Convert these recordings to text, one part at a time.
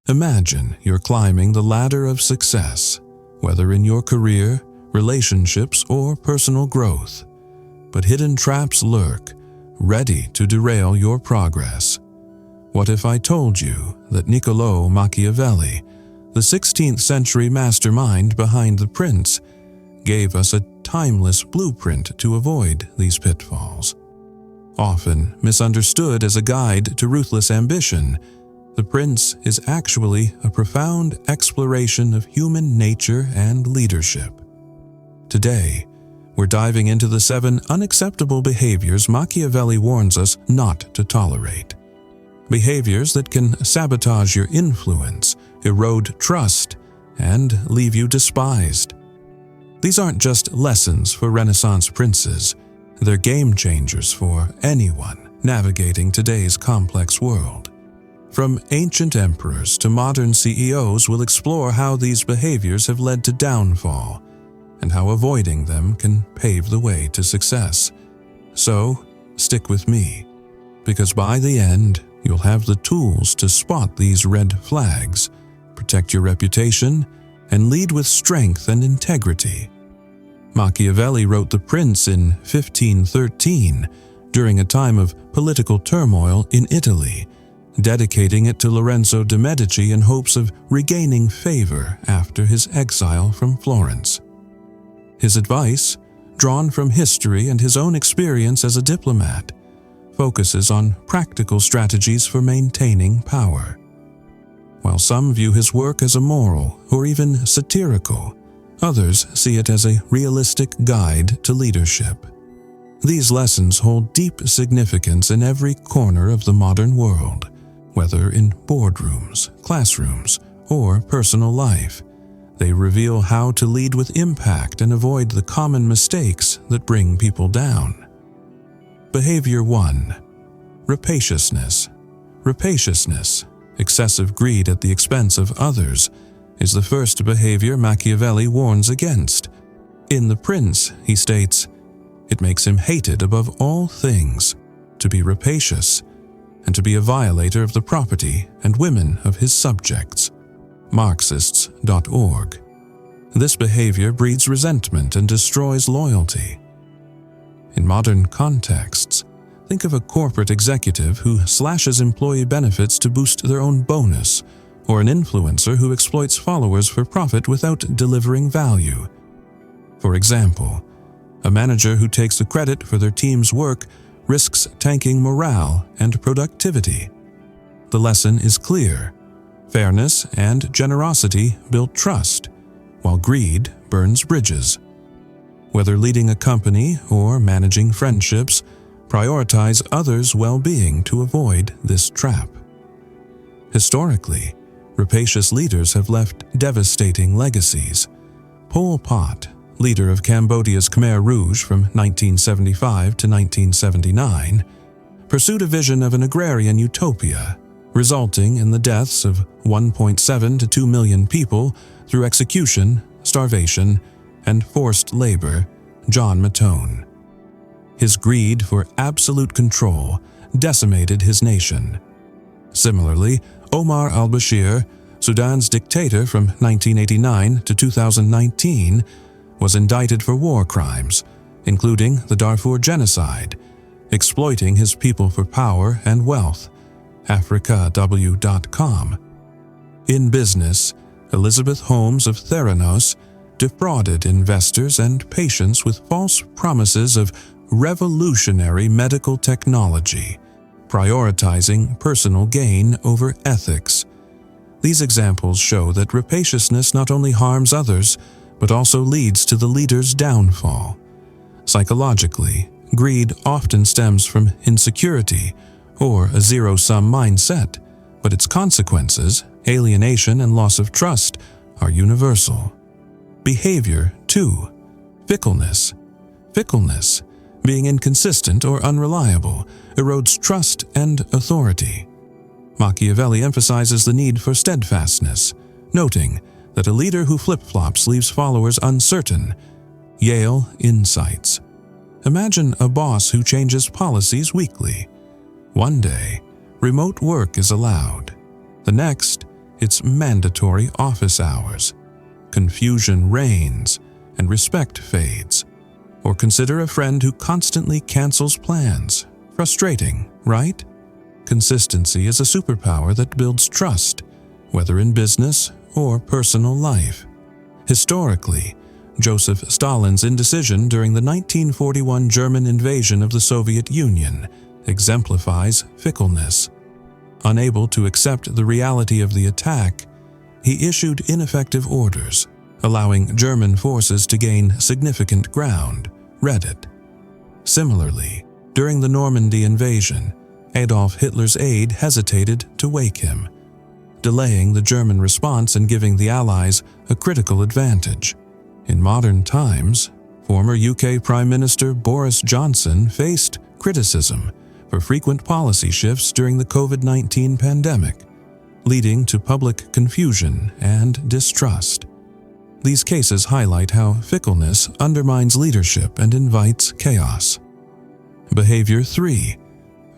Imagine you're climbing the ladder of success, whether in your career, relationships, or personal growth. But hidden traps lurk, ready to derail your progress. What if I told you that Niccolò Machiavelli, the 16th century mastermind behind The Prince, gave us a timeless blueprint to avoid these pitfalls? Often misunderstood as a guide to ruthless ambition, The Prince is actually a profound exploration of human nature and leadership. Today, we're diving into the 7 unacceptable behaviors Machiavelli warns us not to tolerate. Behaviors that can sabotage your influence, erode trust, and leave you despised. These aren't just lessons for Renaissance princes, they're game changers for anyone navigating today's complex world. From ancient emperors to modern CEOs, we'll explore how these behaviors have led to downfall and how avoiding them can pave the way to success. So, stick with me, because by the end, you'll have the tools to spot these red flags, protect your reputation, and lead with strength and integrity. Machiavelli wrote The Prince in 1513, during a time of political turmoil in Italy, dedicating it to Lorenzo de' Medici in hopes of regaining favor after his exile from Florence. His advice, drawn from history and his own experience as a diplomat, focuses on practical strategies for maintaining power. While some view his work as immoral or even satirical, others see it as a realistic guide to leadership. These lessons hold deep significance in every corner of the modern world, whether in boardrooms, classrooms, or personal life. They reveal how to lead with impact and avoid the common mistakes that bring people down. Behavior 1. Rapaciousness. Rapaciousness, excessive greed at the expense of others, is the first behavior Machiavelli warns against. In The Prince, he states, "It makes him hated above all things to be rapacious, and to be a violator of the property and women of his subjects." Marxists.org. This behavior breeds resentment and destroys loyalty. In modern contexts, think of a corporate executive who slashes employee benefits to boost their own bonus, or an influencer who exploits followers for profit without delivering value. For example, a manager who takes the credit for their team's work risks tanking morale and productivity. The lesson is clear. Fairness and generosity build trust, while greed burns bridges. Whether leading a company or managing friendships, prioritize others' well-being to avoid this trap. Historically, rapacious leaders have left devastating legacies. Pol Pot, leader of Cambodia's Khmer Rouge from 1975 to 1979, pursued a vision of an agrarian utopia, resulting in the deaths of 1.7 to 2 million people through execution, starvation, and forced labor. John Mattone. His greed for absolute control decimated his nation. Similarly, Omar al-Bashir, Sudan's dictator from 1989 to 2019, was indicted for war crimes, including the Darfur genocide, exploiting his people for power and wealth. AfricaW.com. In business, Elizabeth Holmes of Theranos defrauded investors and patients with false promises of revolutionary medical technology, prioritizing personal gain over ethics. These examples show that rapaciousness not only harms others, but also leads to the leader's downfall. Psychologically, greed often stems from insecurity or a zero-sum mindset, but its consequences, alienation and loss of trust, are universal. Behavior 2. Fickleness. Fickleness, being inconsistent or unreliable, erodes trust and authority. Machiavelli emphasizes the need for steadfastness, noting that a leader who flip-flops leaves followers uncertain. Yale Insights. Imagine a boss who changes policies weekly. One day, remote work is allowed. The next, it's mandatory office hours. Confusion reigns and respect fades. Or consider a friend who constantly cancels plans. Frustrating, right? Consistency is a superpower that builds trust, whether in business or personal life. Historically, Joseph Stalin's indecision during the 1941 German invasion of the Soviet Union exemplifies fickleness. Unable to accept the reality of the attack, he issued ineffective orders, allowing German forces to gain significant ground, read it. Similarly, during the Normandy invasion, Adolf Hitler's aide hesitated to wake him, delaying the German response and giving the Allies a critical advantage. In modern times, former UK Prime Minister Boris Johnson faced criticism for frequent policy shifts during the COVID-19 pandemic, leading to public confusion and distrust. These cases highlight how fickleness undermines leadership and invites chaos. Behavior 3.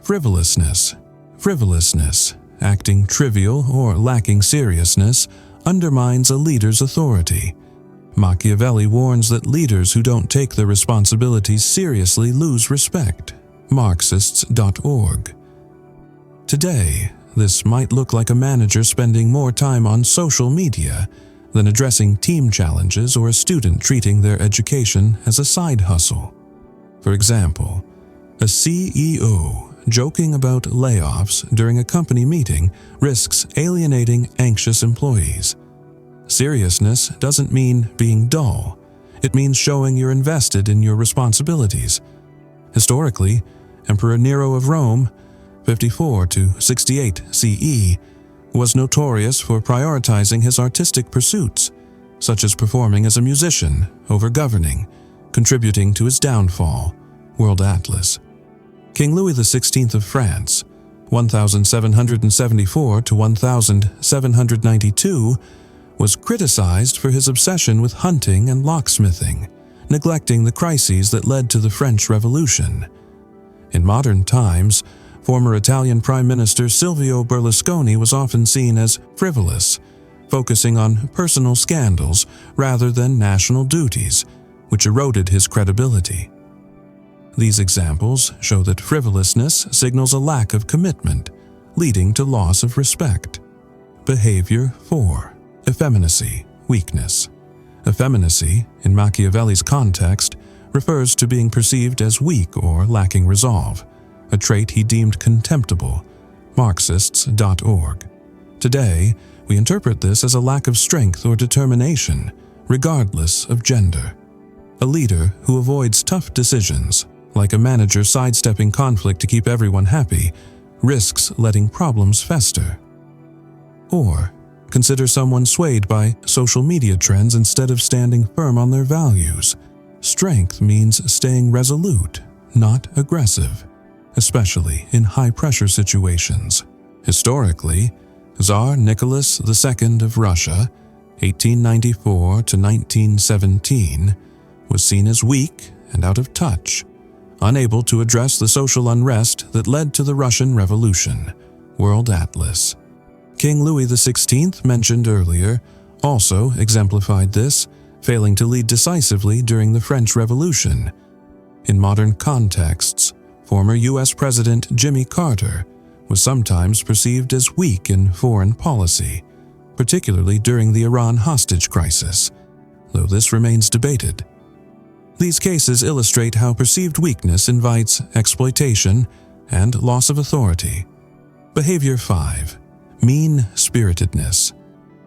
Frivolousness. Frivolousness, acting trivial or lacking seriousness, undermines a leader's authority. Machiavelli warns that leaders who don't take their responsibilities seriously lose respect. Marxists.org. Today, this might look like a manager spending more time on social media than addressing team challenges or a student treating their education as a side hustle. For example, a CEO joking about layoffs during a company meeting risks alienating anxious employees. Seriousness doesn't mean being dull. It means showing you're invested in your responsibilities. Historically, Emperor Nero of Rome, 54 to 68 CE, was notorious for prioritizing his artistic pursuits, such as performing as a musician over governing, contributing to his downfall. World Atlas. King Louis XVI of France, 1774 to 1792, was criticized for his obsession with hunting and locksmithing, neglecting the crises that led to the French Revolution. In modern times, former Italian Prime Minister Silvio Berlusconi was often seen as frivolous, focusing on personal scandals rather than national duties, which eroded his credibility. These examples show that frivolousness signals a lack of commitment, leading to loss of respect. Behavior 4. Effeminacy, weakness. Effeminacy, in Machiavelli's context, refers to being perceived as weak or lacking resolve, a trait he deemed contemptible. Marxists.org. Today, we interpret this as a lack of strength or determination, regardless of gender. A leader who avoids tough decisions, like a manager sidestepping conflict to keep everyone happy, risks letting problems fester. Or, consider someone swayed by social media trends instead of standing firm on their values. Strength means staying resolute, not aggressive, especially in high-pressure situations. Historically, Tsar Nicholas II of Russia, 1894 to 1917, was seen as weak and out of touch, unable to address the social unrest that led to the Russian Revolution. World Atlas. King Louis XVI, mentioned earlier, also exemplified this, failing to lead decisively during the French Revolution. In modern contexts, former U.S. President Jimmy Carter was sometimes perceived as weak in foreign policy, particularly during the Iran hostage crisis, though this remains debated. These cases illustrate how perceived weakness invites exploitation and loss of authority. Behavior 5. Mean-spiritedness.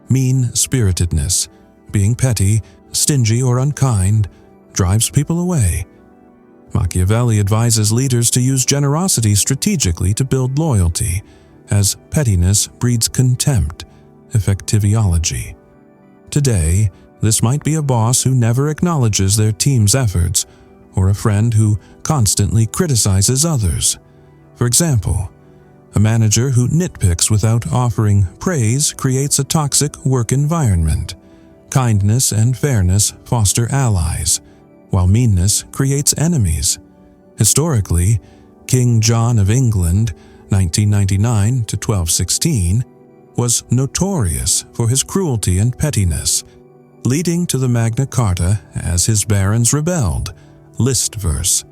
Mean-spiritedness, being petty, stingy, or unkind, drives people away. Machiavelli advises leaders to use generosity strategically to build loyalty, as pettiness breeds contempt, effectiviology. Today, this might be a boss who never acknowledges their team's efforts, or a friend who constantly criticizes others. For example, a manager who nitpicks without offering praise creates a toxic work environment. Kindness and fairness foster allies, while meanness creates enemies. Historically, King John of England, 1999 to 1216, was notorious for his cruelty and pettiness, leading to the Magna Carta as his barons rebelled, list verse.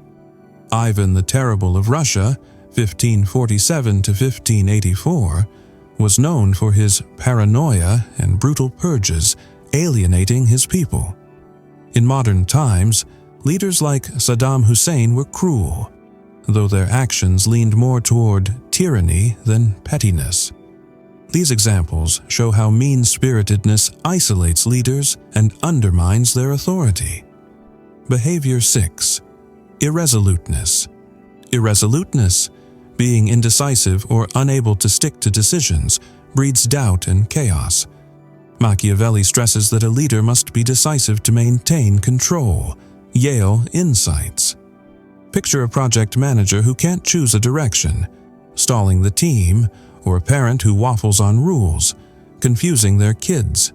Ivan the Terrible of Russia, 1547 to 1584, was known for his paranoia and brutal purges, alienating his people. In modern times, leaders like Saddam Hussein were cruel, though their actions leaned more toward tyranny than pettiness. These examples show how mean-spiritedness isolates leaders and undermines their authority. Behavior 6. Irresoluteness. Irresoluteness, being indecisive or unable to stick to decisions, breeds doubt and chaos. Machiavelli stresses that a leader must be decisive to maintain control. Yale Insights. Picture a project manager who can't choose a direction, stalling the team, or a parent who waffles on rules, confusing their kids.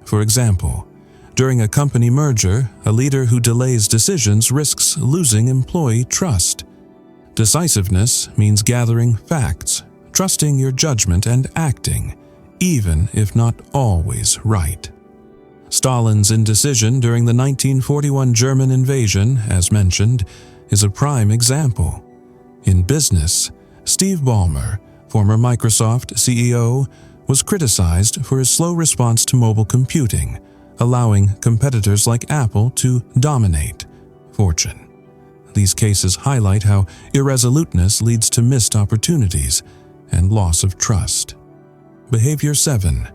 For example, during a company merger, a leader who delays decisions risks losing employee trust. Decisiveness means gathering facts, trusting your judgment and acting, even if not always right. Stalin's indecision during the 1941 German invasion, as mentioned, is a prime example. In business, Steve Ballmer, former Microsoft CEO, was criticized for his slow response to mobile computing, allowing competitors like Apple to dominate Fortune. These cases highlight how irresoluteness leads to missed opportunities and loss of trust. Behavior 7.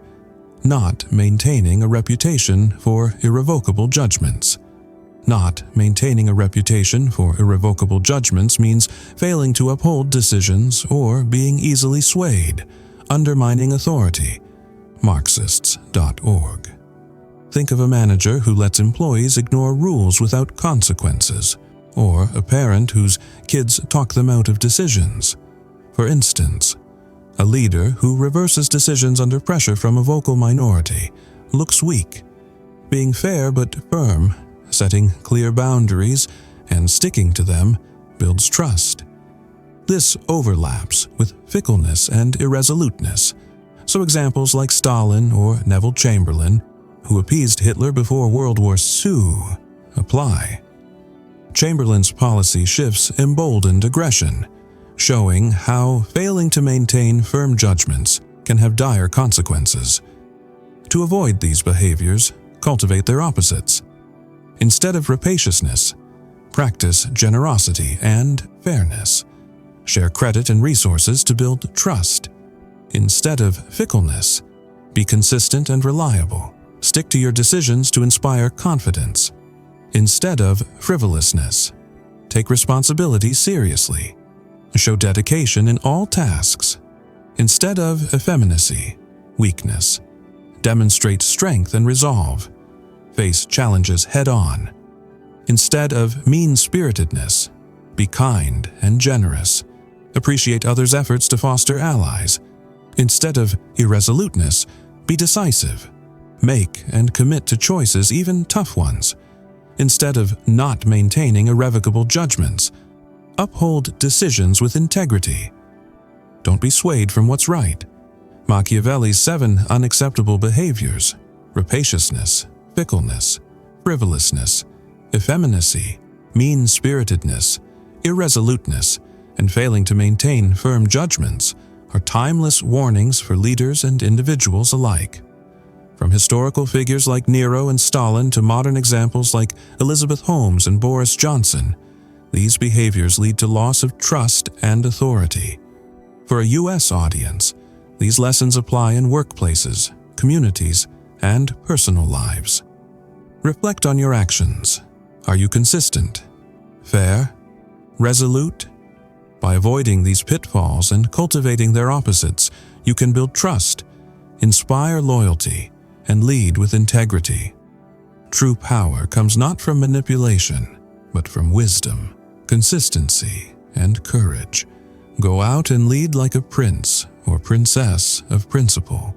Not maintaining a reputation for irrevocable judgments. Not maintaining a reputation for irrevocable judgments means failing to uphold decisions or being easily swayed, undermining authority. Marxists.org. Think of a manager who lets employees ignore rules without consequences, or a parent whose kids talk them out of decisions. For instance, a leader who reverses decisions under pressure from a vocal minority looks weak. Being fair but firm, setting clear boundaries, and sticking to them builds trust. This overlaps with fickleness and irresoluteness, so examples like Stalin or Neville Chamberlain, who appeased Hitler before World War II, apply. Chamberlain's policy shifts emboldened aggression, showing how failing to maintain firm judgments can have dire consequences. To avoid these behaviors, cultivate their opposites. Instead of rapaciousness, practice generosity and fairness. Share credit and resources to build trust. Instead of fickleness, be consistent and reliable. Stick to your decisions to inspire confidence. Instead of frivolousness, take responsibility seriously. Show dedication in all tasks. Instead of effeminacy, weakness, demonstrate strength and resolve. Face challenges head-on. Instead of mean-spiritedness, be kind and generous. Appreciate others' efforts to foster allies. Instead of irresoluteness, be decisive. Make and commit to choices, even tough ones. Instead of not maintaining irrevocable judgments, uphold decisions with integrity. Don't be swayed from what's right. Machiavelli's 7 unacceptable behaviors: rapaciousness, fickleness, frivolousness, effeminacy, mean-spiritedness, irresoluteness, and failing to maintain firm judgments are timeless warnings for leaders and individuals alike. From historical figures like Nero and Stalin to modern examples like Elizabeth Holmes and Boris Johnson, these behaviors lead to loss of trust and authority. For a U.S. audience, these lessons apply in workplaces, communities, and personal lives. Reflect on your actions. Are you consistent? Fair? Resolute? By avoiding these pitfalls and cultivating their opposites, you can build trust, inspire loyalty, and lead with integrity. True power comes not from manipulation, but from wisdom, consistency, and courage. Go out and lead like a prince or princess of principle.